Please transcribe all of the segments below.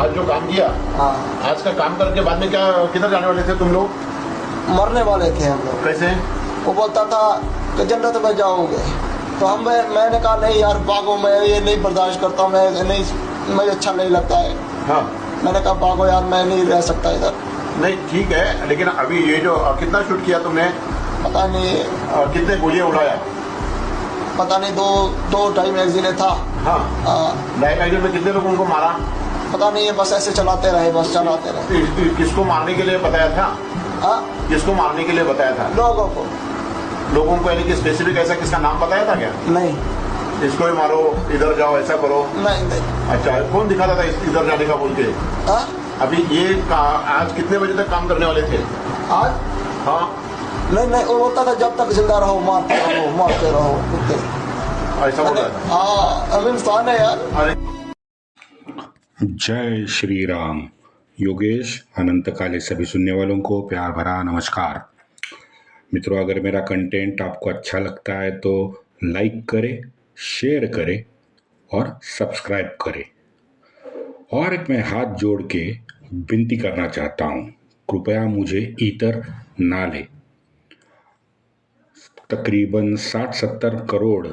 आज जो काम किया, हाँ, आज का काम करके बाद में क्या किधर जाने वाले थे तुम लोग? मरने वाले थे हम लोग। कैसे? वो बोलता था कि जन्नत में जाओगे, तो मैंने कहा नहीं यार भागो, मैं ये नहीं बर्दाश्त करता, मैं नहीं, मुझे अच्छा नहीं लगता है। हाँ, मैंने कहा भागो यार, मैं नहीं रह सकता इधर। नहीं ठीक है, लेकिन अभी ये जो कितना शूट किया तुमने? पता नहीं, कितने गोलियां उड़ाया? पता नहीं, दो ढाई मैगजीन था। हाँ, हाँ, ढाई मैगजीन में कितने लोगों को मारा? पता नहीं है, बस ऐसे चलाते रहे, बस चलाते रहे। किसको मारने के लिए बताया था? हाँ, किसको मारने के लिए बताया था? लोगों को। लोगों को यानी कि स्पेसिफिक ऐसा किसका नाम बताया था क्या? नहीं इसको ही मारो, इधर जाओ, ऐसा करो? नहीं नहीं। अच्छा, कौन दिखाता था इधर जाने का बोल के? हाँ, अभी ये आज कितने बजे तक काम करने वाले थे? आज हाँ, नहीं नहीं, वो बोलता था जब तक जिंदा रहो मारते रहो, मारते रहो, कुत्ते। ऐसा बोल रहा था? हाँ, अब इंसान है यार। अरे जय श्री राम। योगेश अनंत काले सभी सुनने वालों को प्यार भरा नमस्कार। मित्रों, अगर मेरा कंटेंट आपको अच्छा लगता है तो लाइक करें, शेयर करें और सब्सक्राइब करें। और एक मैं हाथ जोड़ के विनती करना चाहता हूँ, कृपया मुझे ईतर ना ले। तकरीबन 60-70 करोड़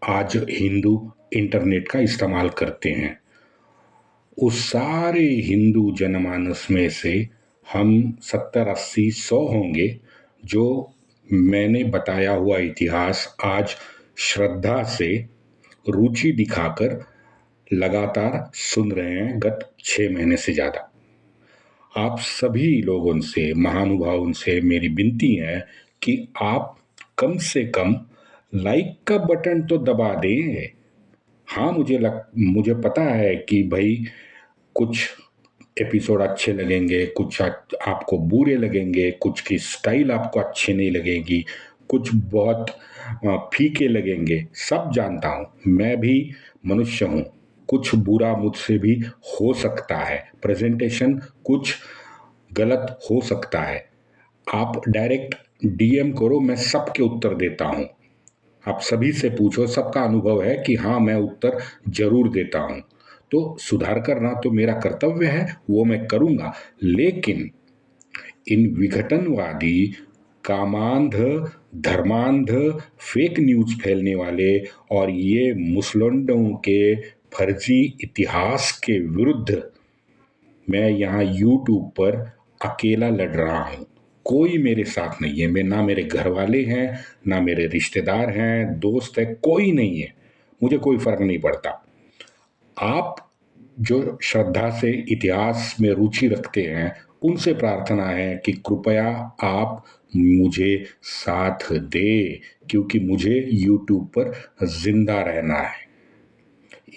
आज हिंदू इंटरनेट का इस्तेमाल करते हैं। उस सारे हिंदू जनमानस में से हम 70-80-100 होंगे जो मैंने बताया हुआ इतिहास आज श्रद्धा से रुचि दिखाकर लगातार सुन रहे हैं गत 6 महीने से ज़्यादा। आप सभी लोगों से, महानुभावों से मेरी विनती है कि आप कम से कम लाइक का बटन तो दबा दें। हाँ, मुझे पता है कि भाई कुछ एपिसोड अच्छे लगेंगे, कुछ आपको बुरे लगेंगे, कुछ की स्टाइल आपको अच्छी नहीं लगेगी, कुछ बहुत फीके लगेंगे। सब जानता हूँ, मैं भी मनुष्य हूँ, कुछ बुरा मुझसे भी हो सकता है, प्रेजेंटेशन कुछ गलत हो सकता है। आप डायरेक्ट डीएम करो, मैं सबके उत्तर देता हूँ। आप सभी से पूछो, सबका अनुभव है कि हाँ मैं उत्तर जरूर देता हूँ। तो सुधार करना तो मेरा कर्तव्य है, वो मैं करूँगा। लेकिन इन विघटनवादी, कामांध, धर्मांध, फेक न्यूज़ फैलने वाले और ये मुसलमानों के फर्जी इतिहास के विरुद्ध मैं यहाँ यूट्यूब पर अकेला लड़ रहा हूँ। कोई मेरे साथ नहीं है। मैं, ना मेरे घर वाले हैं, ना मेरे रिश्तेदार हैं, दोस्त है, कोई नहीं है। मुझे कोई फर्क नहीं पड़ता। आप जो श्रद्धा से इतिहास में रुचि रखते हैं, उनसे प्रार्थना है कि कृपया आप मुझे साथ दे, क्योंकि मुझे यूट्यूब पर जिंदा रहना है।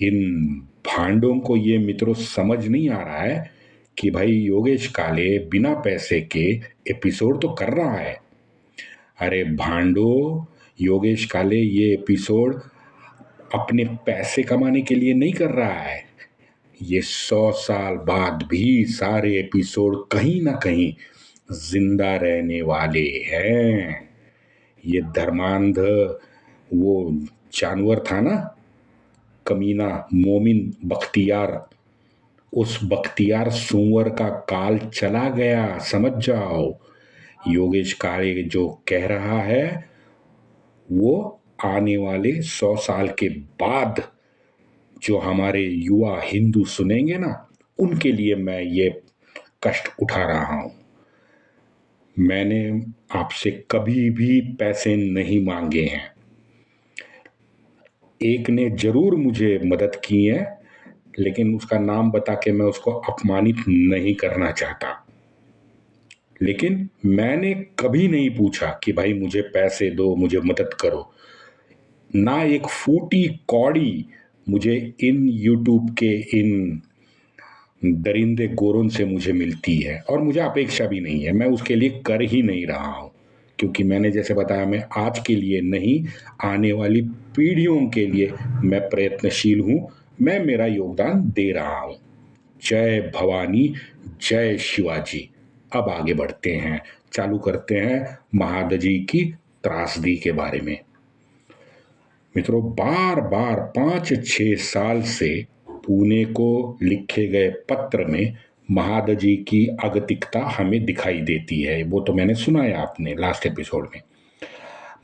इन भांडों को ये मित्रों समझ नहीं आ रहा है कि भाई योगेश काले बिना पैसे के एपिसोड तो कर रहा है। अरे भांडो, योगेश काले ये एपिसोड अपने पैसे कमाने के लिए नहीं कर रहा है। ये 100 साल बाद भी सारे एपिसोड कहीं ना कहीं जिंदा रहने वाले हैं। ये धर्मांध वो जानवर था ना, कमीना मोमिन बख्तियार, उस बख्तियार सुअर का काल चला गया, समझ जाओ। योगेश काले जो कह रहा है वो आने वाले 100 साल के बाद जो हमारे युवा हिंदू सुनेंगे ना, उनके लिए मैं ये कष्ट उठा रहा हूं। मैंने आपसे कभी भी पैसे नहीं मांगे हैं। एक ने जरूर मुझे मदद की है, लेकिन उसका नाम बता के मैं उसको अपमानित नहीं करना चाहता। लेकिन मैंने कभी नहीं पूछा कि भाई मुझे पैसे दो, मुझे मदद करो। ना एक फूटी कौड़ी मुझे इन यूट्यूब के इन दरिंदे गोरों से मुझे मिलती है, और मुझे अपेक्षा भी नहीं है। मैं उसके लिए कर ही नहीं रहा हूं, क्योंकि मैंने जैसे बताया, मैं आज के लिए नहीं, आने वाली पीढ़ियों के लिए मैं प्रयत्नशील हूं। मैं मेरा योगदान दे रहा हूं। जय भवानी, जय शिवाजी। अब आगे बढ़ते हैं, चालू करते हैं महादजी की त्रासदी के बारे में। मित्रों, बार बार 5-6 साल से पुणे को लिखे गए पत्र में महादजी की अगतिकता हमें दिखाई देती है। वो तो मैंने सुनाया आपने लास्ट एपिसोड में।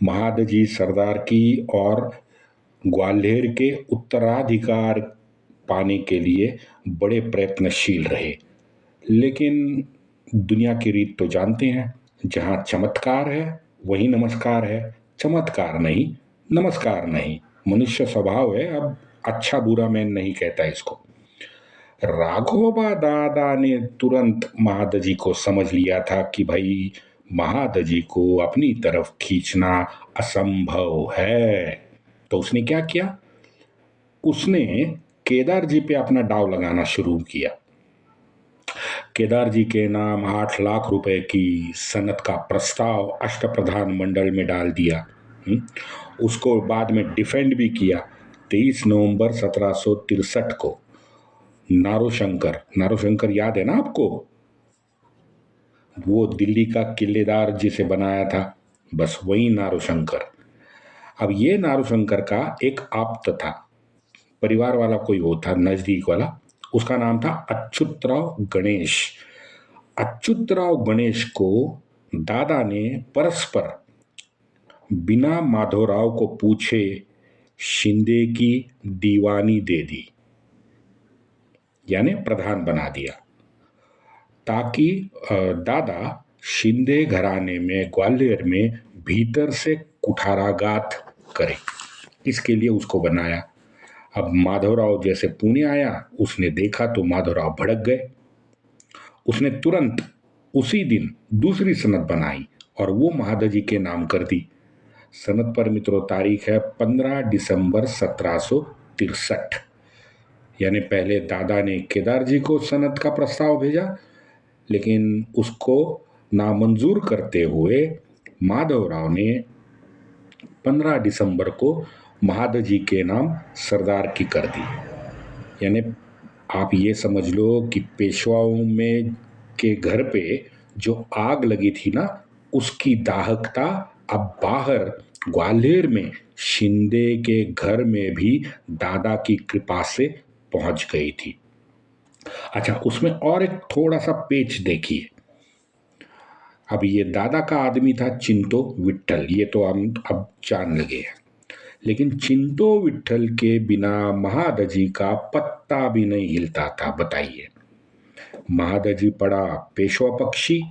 महादजी सरदार की और ग्वालियर के उत्तराधिकार पाने के लिए बड़े प्रयत्नशील रहे, लेकिन दुनिया की रीत तो जानते हैं, जहाँ चमत्कार है वही नमस्कार है, चमत्कार नहीं नमस्कार नहीं। मनुष्य स्वभाव है। अब अच्छा बुरा मैं नहीं कहता इसको। राघोबा दादा ने तुरंत महादजी को समझ लिया था कि भाई महादजी को अपनी तरफ खींचना असंभव है। तो उसने क्या किया? उसने केदार जी पे अपना दांव लगाना शुरू किया। केदार जी के नाम 8 लाख रुपए की सनद का प्रस्ताव अष्टप्रधान मंडल में डाल दिया। उसको बाद में डिफेंड भी किया। 23 नवंबर 1763 को नारोशंकर याद है ना आपको? वो दिल्ली का किलेदार जिसे बनाया था, बस वही नारोशंकर। अब ये नारोशंकर का एक आप्त था, परिवार वाला कोई वो था, नजदीक वाला। उसका नाम था अच्युतराव गणेश। अच्युतराव गणेश को दादा ने परस्पर बिना माधवराव को पूछे शिंदे की दीवानी दे दी, यानी प्रधान बना दिया, ताकि दादा शिंदे घराने में ग्वालियर में भीतर से कुठाराघात करे। इसके लिए उसको बनाया। अब माधवराव जैसे पुणे आया, उसने देखा तो माधवराव भड़क गए। उसने तुरंत उसी दिन दूसरी सनद बनाई और वो महादजी के नाम कर दी। सनद पर मित्रों तारीख है 15 दिसंबर 1763। यानी पहले दादा ने केदार जी को सनद का प्रस्ताव भेजा, लेकिन उसको नामंजूर करते हुए माधवराव ने 15 दिसंबर को महादजी के नाम सरदार की कर दी। यानी आप ये समझ लो कि पेशवाओं में के घर पे जो आग लगी थी ना, उसकी दाहकता अब बाहर ग्वालियर में शिंदे के घर में भी दादा की कृपा से पहुंच गई थी। अच्छा, उसमें और एक थोड़ा सा पेच देखिए। अब ये दादा का आदमी था चिंतो विट्ठल, ये तो हम अब जान लगे हैं, लेकिन चिंतो विट्ठल के बिना महादजी का पत्ता भी नहीं हिलता था। बताइए, महादजी पड़ा पेशवा पक्षी,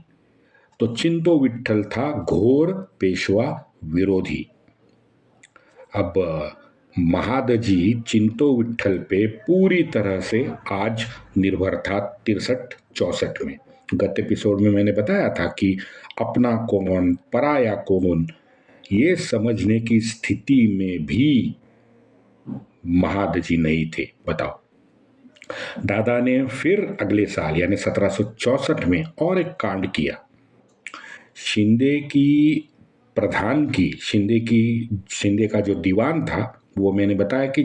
तो चिंतो विट्ठल था घोर पेशवा विरोधी। अब महादजी चिंतो विट्ठल पे पूरी तरह से आज निर्भर था 63-64 में। गत एपिसोड में मैंने बताया था कि अपना कौन पराया कौन ये समझने की स्थिति में भी महादजी नहीं थे। बताओ, दादा ने फिर अगले साल यानी 1764 में और एक कांड किया। शिंदे की प्रधान की शिंदे का जो दीवान था वो मैंने बताया कि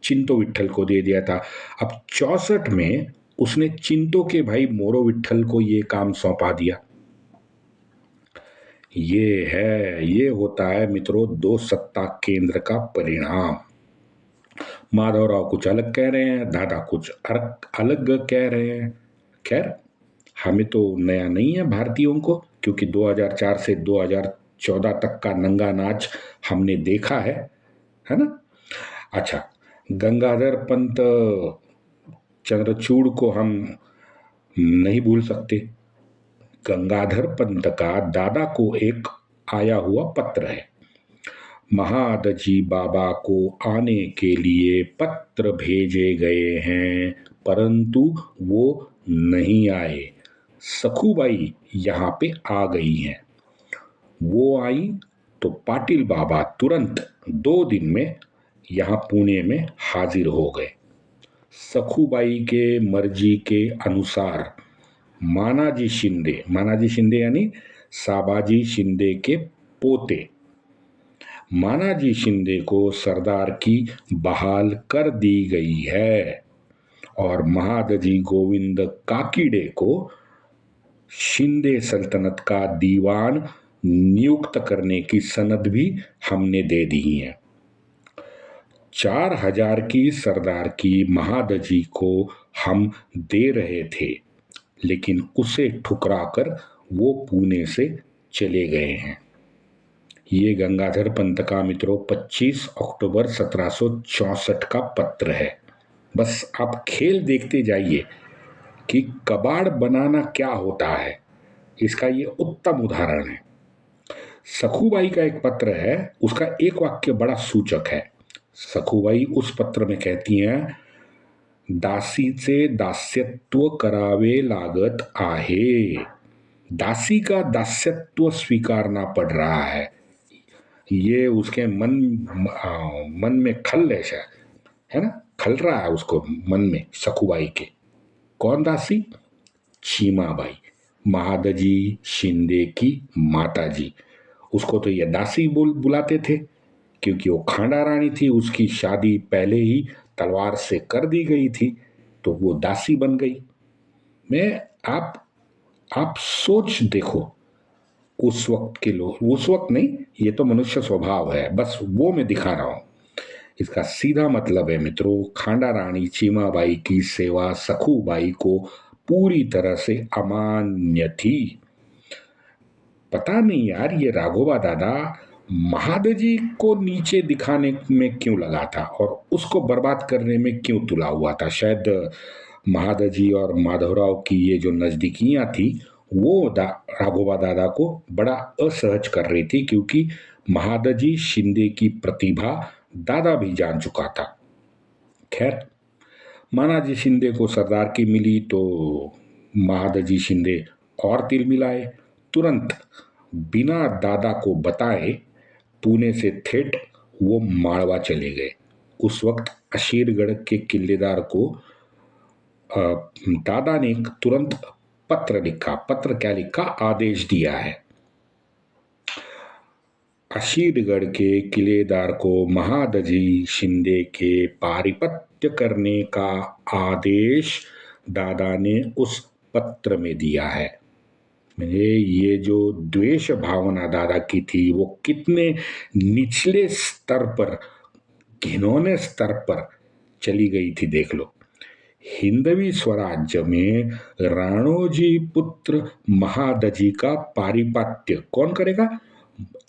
चिंतो विट्ठल को दे दिया था। अब 64 में उसने चिंतो के भाई मोरो विट्ठल को ये काम सौंपा दिया। ये होता है मित्रों दो सत्ता केंद्र का परिणाम। माधवराव कुछ अलग कह रहे हैं, दादा कुछ अलग कह रहे हैं। खैर, हमें तो नया नहीं है भारतीयों को, क्योंकि 2004 से 2014 तक का नंगा नाच हमने देखा है ना। अच्छा, गंगाधर पंत चंद्रचूड़ को हम नहीं भूल सकते। गंगाधर पंत का दादा को एक आया हुआ पत्र है। महादजी बाबा को आने के लिए पत्र भेजे गए हैं, परंतु वो नहीं आए। सखूबाई यहाँ पे आ गई हैं। वो आई तो पाटिल बाबा तुरंत 2 दिन में यहाँ पुणे में हाजिर हो गए। सखूबाई के मर्जी के अनुसार मानाजी शिंदे यानी साबाजी शिंदे के पोते मानाजी शिंदे को सरदार की बहाल कर दी गई है और महादजी गोविंद काकीड़े को शिंदे सल्तनत का दीवान नियुक्त करने की सनद भी हमने दे दी है। 4,000 की सरदार की महादजी को हम दे रहे थे, लेकिन उसे ठुकराकर वो पुणे से चले गए हैं। ये गंगाधर पंत का मित्रों 25 अक्टूबर 1764 का पत्र है। बस आप खेल देखते जाइए कि कबाड़ बनाना क्या होता है, इसका ये उत्तम उदाहरण है। सखूबाई का एक पत्र है, उसका एक वाक्य बड़ा सूचक है। सखूबाई उस पत्र में कहती हैं, दासीचे दास्यत्व करावे लागत आहे। दासी का दास्यत्व स्वीकारना पड़ रहा है। ये उसके मन में खल है ना, खल रहा है उसको मन में सखूबाई के। कौन दासी? चीमाबाई, महादजी शिंदे की माताजी। उसको तो ये दासी बुलाते थे क्योंकि वो खांडा रानी थी, उसकी शादी पहले ही तलवार से कर दी गई थी, तो वो दासी बन गई। मैं आप सोच देखो, उस वक्त के लोग, उस वक्त नहीं, ये तो मनुष्य स्वभाव है, बस वो मैं दिखा रहा हूं। इसका सीधा मतलब है मित्रों, खांडा रानी चीमाबाई की सेवा सखूबाई को पूरी तरह से अमान्य थी। पता नहीं यार, ये राघोबा दादा महादजी को नीचे दिखाने में क्यों लगा था और उसको बर्बाद करने में क्यों तुला हुआ था। शायद महादजी और माधवराव की ये जो नजदीकियां थी वो राघोबा दादा को बड़ा असहज कर रही थी, क्योंकि महादजी शिंदे की प्रतिभा दादा भी जान चुका था। खैर, मानाजी शिंदे को सरदार की मिली तो महादजी शिंदे और तिल मिलाए, तुरंत बिना दादा को बताए पुणे से ठेठ वो माड़वा चले गए। उस वक्त अशीरगढ़ के किलेदार को दादा ने तुरंत पत्र लिखा। पत्र क्या लिखा? आदेश दिया है। अशीरगढ़ के किलेदार को महादजी शिंदे के पारिपत्य करने का आदेश दादा ने उस पत्र में दिया है। ये जो द्वेष भावना दादा की थी वो कितने निचले स्तर पर, घिनौने स्तर पर चली गई थी, देख लो। हिंदवी स्वराज्य में राणोजी पुत्र महादजी का पारिपत्य कौन करेगा?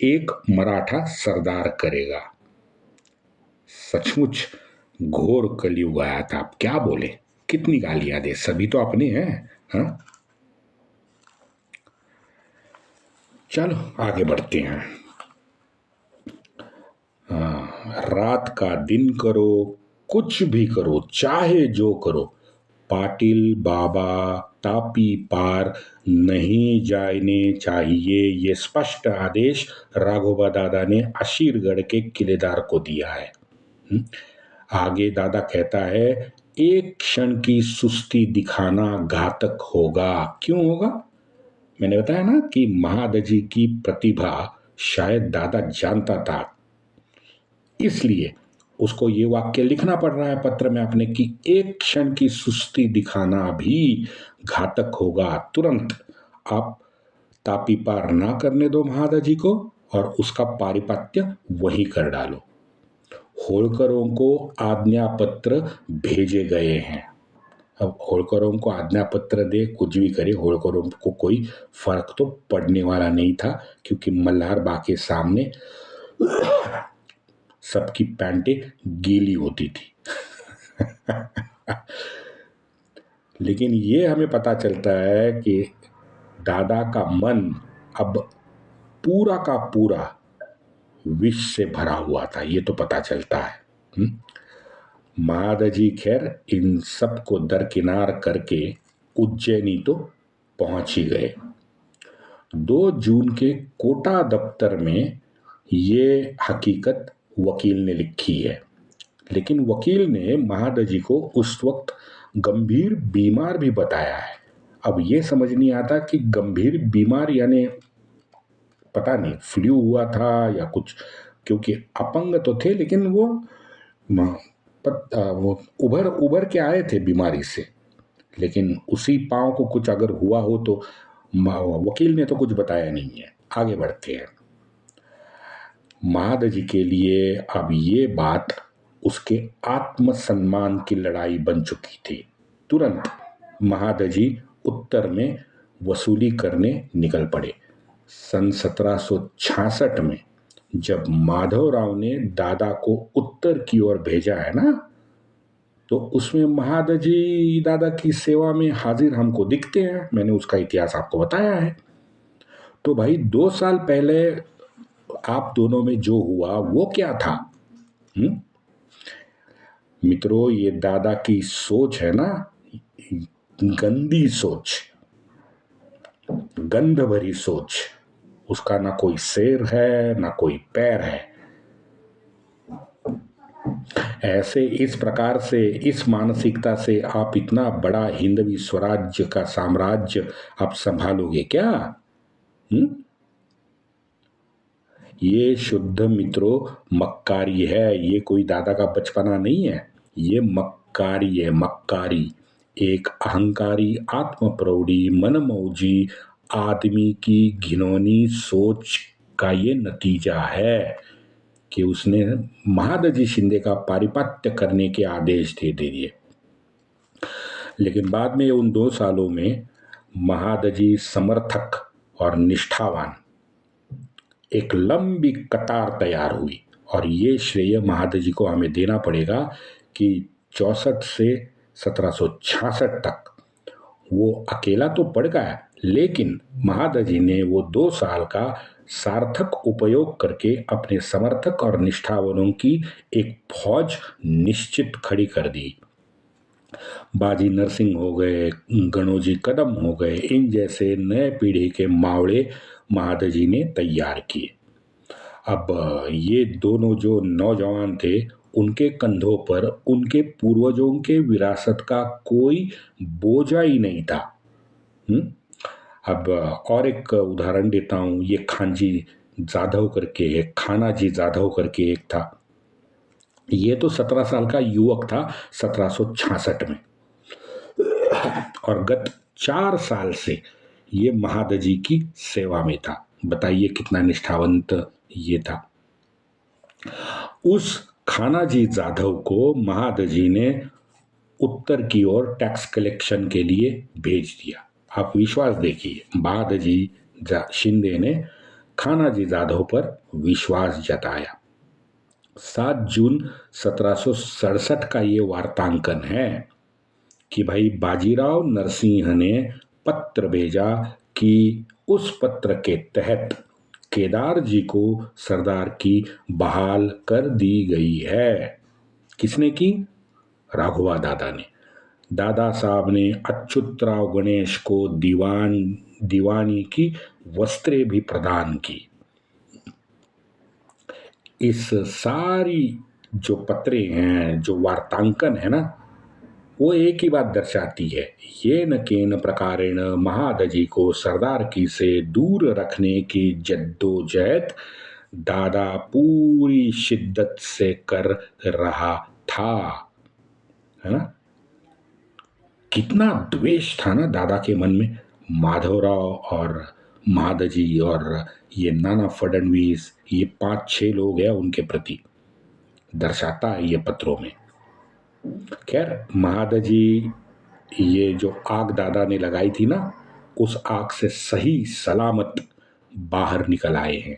एक मराठा सरदार करेगा। सचमुच घोर कलयुग आया था। आप क्या बोले, कितनी गालियां दे, सभी तो अपने हैं। हाँ, चलो आगे बढ़ते हैं। रात का दिन करो, कुछ भी करो, चाहे जो करो, पाटिल बाबा तापी पार नहीं जाने चाहिए, ये स्पष्ट आदेश राघोबा दादा ने अशीरगढ़ के किलेदार को दिया है। आगे दादा कहता है, एक क्षण की सुस्ती दिखाना घातक होगा। क्यों होगा? मैंने बताया ना कि महादजी की प्रतिभा शायद दादा जानता था, इसलिए उसको ये वाक्य लिखना पड़ रहा है पत्र में अपने कि एक क्षण की सुस्ती दिखाना भी घातक होगा। तुरंत आप तापी पार ना करने दो महादजी को और उसका पारिपत्य वहीं कर डालो। होळकरों को आज्ञा पत्र भेजे गए हैं। अब होळकरों को आज्ञा पत्र दे, कुछ भी करे, होळकरों को कोई फर्क तो पड़ने वाला नहीं था, क्योंकि मल्हार बाग के सामने सबकी पैंटें गीली होती थी। लेकिन ये हमें पता चलता है कि दादा का मन अब पूरा का पूरा विष से भरा हुआ था, ये तो पता चलता है। महादजी खैर इन सब को दरकिनार करके उज्जैनी तो पहुंच ही गए। 2 जून के कोटा दफ्तर में ये हकीकत वकील ने लिखी है, लेकिन वकील ने महादजी को उस वक्त गंभीर बीमार भी बताया है। अब ये समझ नहीं आता कि गंभीर बीमार यानी पता नहीं फ्लू हुआ था या कुछ, क्योंकि अपंग तो थे लेकिन वो उभर के आए थे बीमारी से, लेकिन उसी पांव को कुछ अगर हुआ हो तो वकील ने तो कुछ बताया नहीं है। आगे बढ़ते हैं। महादजी के लिए अब ये बात उसके आत्मसम्मान की लड़ाई बन चुकी थी। तुरंत महादजी उत्तर में वसूली करने निकल पड़े। सन 1766 में जब माधवराव ने दादा को उत्तर की ओर भेजा है ना, तो उसमें महादजी दादा की सेवा में हाजिर हमको दिखते हैं। मैंने उसका इतिहास आपको बताया है। तो भाई 2 साल पहले आप दोनों में जो हुआ वो क्या था? मित्रों, ये दादा की सोच है ना, गंदी सोच, गंध भरी सोच। उसका ना कोई सिर है ना कोई पैर है। ऐसे इस प्रकार से, इस मानसिकता से आप इतना बड़ा हिंदवी स्वराज्य का साम्राज्य आप संभालोगे क्या? ये शुद्ध मित्रों मक्कारी है। ये कोई दादा का बचपना नहीं है। ये मक्कारी है, मक्कारी। एक अहंकारी, आत्मप्रौढ़ी, मनमौजी आदमी की घिनौनी सोच का ये नतीजा है कि उसने महादजी शिंदे का पारिपत्य करने के आदेश दे दिए। लेकिन बाद में उन 2 सालों में महादजी समर्थक और निष्ठावान एक लंबी कतार तैयार हुई, और ये श्रेय महादजी को हमें देना पड़ेगा कि 64 से 1766 तक वो अकेला तो पड़ गया, लेकिन महादजी ने वो 2 साल का सार्थक उपयोग करके अपने समर्थक और निष्ठावानों की एक फौज निश्चित खड़ी कर दी। बाजी नरसिंह हो गए, गणोजी कदम हो गए, इन जैसे नए पीढ़ी के मावड़े महादजी ने तैयार किए। अब ये दोनों जो नौजवान थे, उनके कंधों पर उनके पूर्वजों के विरासत का कोई बोझा ही नहीं था। अब और एक उदाहरण देता हूँ। ये खानजी जाधव करके, एक खानाजी जाधव करके एक था। ये तो 17 साल का युवक था 1766 में, और गत 4 साल से ये महादजी की सेवा में था। बताइए कितना निष्ठावंत ये था। उस खानाजी जाधव को महादजी ने उत्तर की ओर टैक्स कलेक्शन के लिए भेज दिया। आप विश्वास देखिए, महादजी शिंदे ने खानाजी जाधव पर विश्वास जताया। 7 जून 1767 का ये वार्तांकन है कि भाई बाजीराव नरसिंह ने पत्र भेजा कि उस पत्र के तहत केदार जी को सरदार की बहाल कर दी गई है। किसने की? राघवा दादा ने। दादा साहब ने अच्युतराव गणेश को दीवानी की वस्त्रें भी प्रदान की। इस सारी जो पत्रें हैं, जो वार्तांकन है ना, वो एक ही बात दर्शाती है, ये न केन प्रकारेण महादजी को सरदार की से दूर रखने की जद्दोजहद दादा पूरी शिद्दत से कर रहा था, है ना। कितना द्वेष था ना दादा के मन में माधवराव और महादजी और ये नाना फडणवीस, ये 5-6 लोग हैं उनके प्रति, दर्शाता है ये पत्रों में। खैर, महादजी ये जो आग दादा ने लगाई थी ना, उस आग से सही सलामत बाहर निकल आए हैं।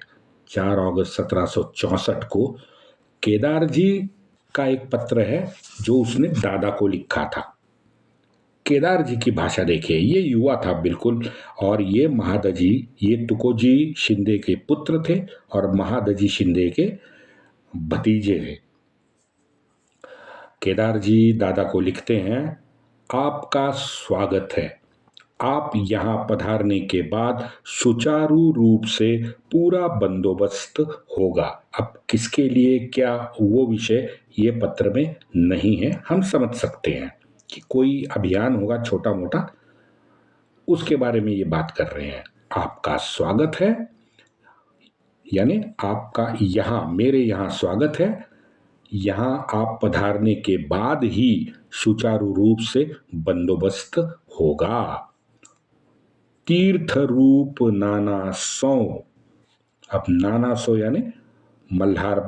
4 अगस्त 1764 को केदार जी का एक पत्र है जो उसने दादा को लिखा था। केदार जी की भाषा देखिए, ये युवा था बिल्कुल, और ये महादजी, ये तुकोजी शिंदे के पुत्र थे और महादजी शिंदे के भतीजे थे। केदार जी दादा को लिखते हैं, आपका स्वागत है। आप यहाँ पधारने के बाद सुचारू रूप से पूरा बंदोबस्त होगा। अब किसके लिए क्या, वो विषय ये पत्र में नहीं है। हम समझ सकते हैं कि कोई अभियान होगा छोटा मोटा, उसके बारे में ये बात कर रहे हैं। आपका स्वागत है, यानी आपका यहाँ, मेरे यहाँ स्वागत है। यहाँ आप पधारने के बाद ही सुचारू रूप से बंदोबस्त होगा। तीर्थ रूप नाना सौ। अब नाना सौ यानी मल्हार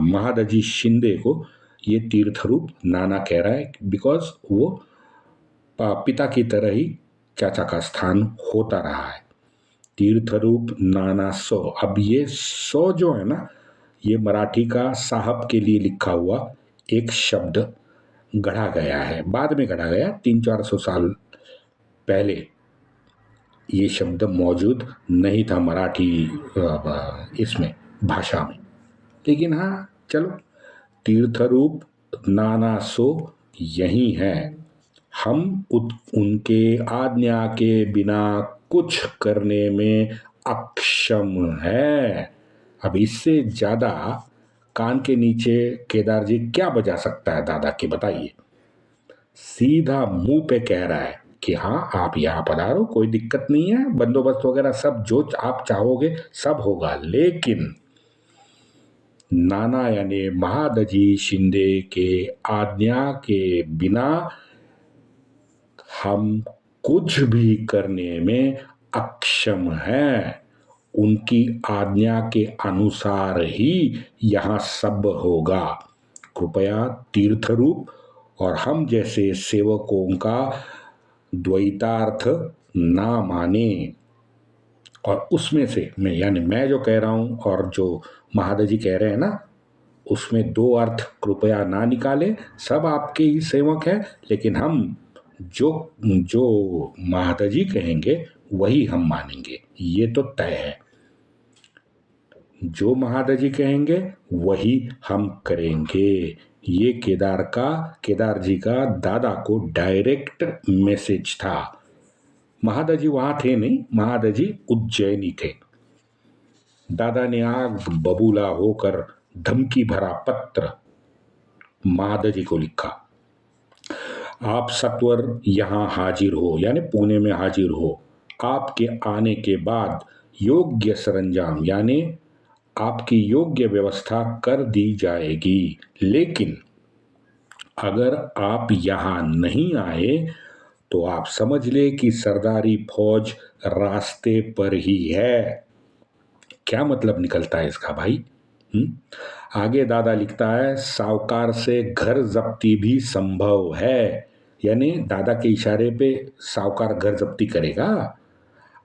महादजी शिंदे को ये तीर्थरूप नाना कह रहा है, बिकॉज वो पिता की तरह ही चाचा का स्थान होता रहा है। तीर्थरूप नाना सो। अब ये सो जो है ना, ये मराठी का साहब के लिए लिखा हुआ एक शब्द गढ़ा गया है, बाद में गढ़ा गया, 300-400 साल पहले ये शब्द मौजूद नहीं था मराठी इसमें भाषा में। लेकिन हाँ चलो, तीर्थरूप नाना सो यही है। हम उनके आज्ञा के बिना कुछ करने में अक्षम है। अब इससे ज्यादा कान के नीचे केदार जी क्या बजा सकता है दादा के, बताइए। सीधा मुंह पे कह रहा है कि हाँ आप यहाँ पधारो, कोई दिक्कत नहीं है, बंदोबस्त वगैरह सब जो आप चाहोगे सब होगा, लेकिन नाना यानी महादजी शिंदे के आज्ञा के बिना हम कुछ भी करने में अक्षम हैं। उनकी आज्ञा के अनुसार ही यहाँ सब होगा। कृपया तीर्थरूप और हम जैसे सेवकों का द्वैतार्थ ना माने। और उसमें से मैं जो कह रहा हूं और जो महादजी कह रहे हैं ना, उसमें दो अर्थ कृपया ना निकालें। सब आपके ही सेवक हैं, लेकिन हम जो महादजी कहेंगे वही हम मानेंगे, ये तो तय है। जो महादजी कहेंगे वही हम करेंगे। ये केदार जी का दादा को डायरेक्ट मैसेज था। महादजी वहां थे नहीं, महादजी उज्जैनी थे। दादा ने आग बबूला होकर धमकी भरा पत्र महादजी को लिखा, आप सत्वर यहां हाजिर हो, यानी पुणे में हाजिर हो। आपके आने के बाद योग्य सरंजाम यानी आपकी योग्य व्यवस्था कर दी जाएगी, लेकिन अगर आप यहां नहीं आए तो आप समझ ले कि सरदारी फौज रास्ते पर ही है। क्या मतलब निकलता है इसका भाई? आगे दादा लिखता है, साहूकार से घर जब्ती भी संभव है, यानी दादा के इशारे पे साहूकार घर जब्ती करेगा।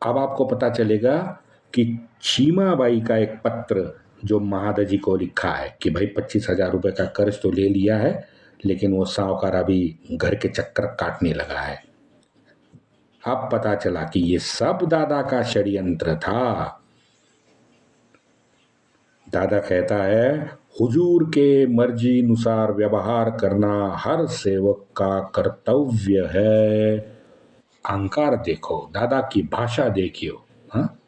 अब आपको पता चलेगा कि चीमाबाई का एक पत्र जो महादजी को लिखा है कि भाई 25,000 रुपए का कर्ज तो ले लिया है, लेकिन वो साहूकार अभी घर के चक्कर काटने लगा है। अब पता चला कि ये सब दादा का षड्यंत्र था। दादा कहता है, हुजूर के मर्जी अनुसार व्यवहार करना हर सेवक का कर्तव्य है। अहंकार देखो, दादा की भाषा देखियो। हाँ,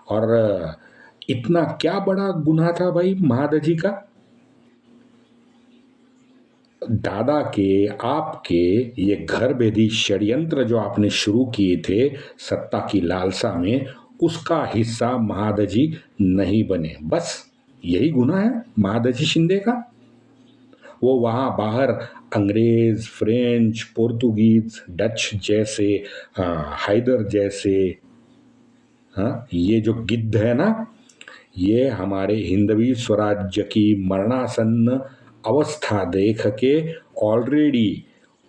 और इतना क्या बड़ा गुनाह था भाई महादजी का। दादा के आपके ये घर भेदी षड्यंत्र जो आपने शुरू किए थे सत्ता की लालसा में, उसका हिस्सा महादजी नहीं बने, बस यही गुनाह है महादजी शिंदे का। वो वहां बाहर अंग्रेज, फ्रेंच, पोर्तुगीज, डच जैसे, हैदर जैसे, ये जो गिद्ध है ना, ये हमारे हिंदवी स्वराज्य की मरणासन्न अवस्था देख के ऑलरेडी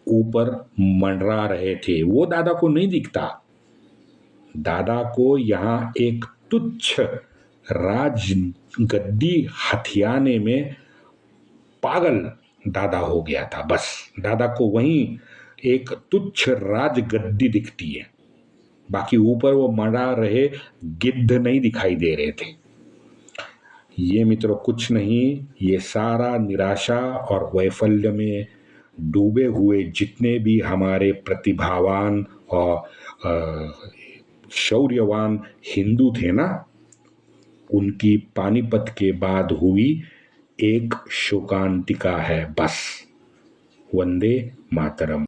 ऊपर मंडरा रहे थे। वो दादा को नहीं दिखता। दादा को यहाँ एक तुच्छ राजगद्दी हथियाने में पागल दादा हो गया था। बस दादा को वहीं एक तुच्छ राजगद्दी दिखती है, बाकी ऊपर वो मंडरा रहे गिद्ध नहीं दिखाई दे रहे थे। ये मित्रों कुछ नहीं, ये सारा निराशा और वैफल्य में डूबे हुए जितने भी हमारे प्रतिभावान और शौर्यवान हिंदू थे ना, उनकी पानीपत के बाद हुई एक शोकांतिका है बस। वंदे मातरम।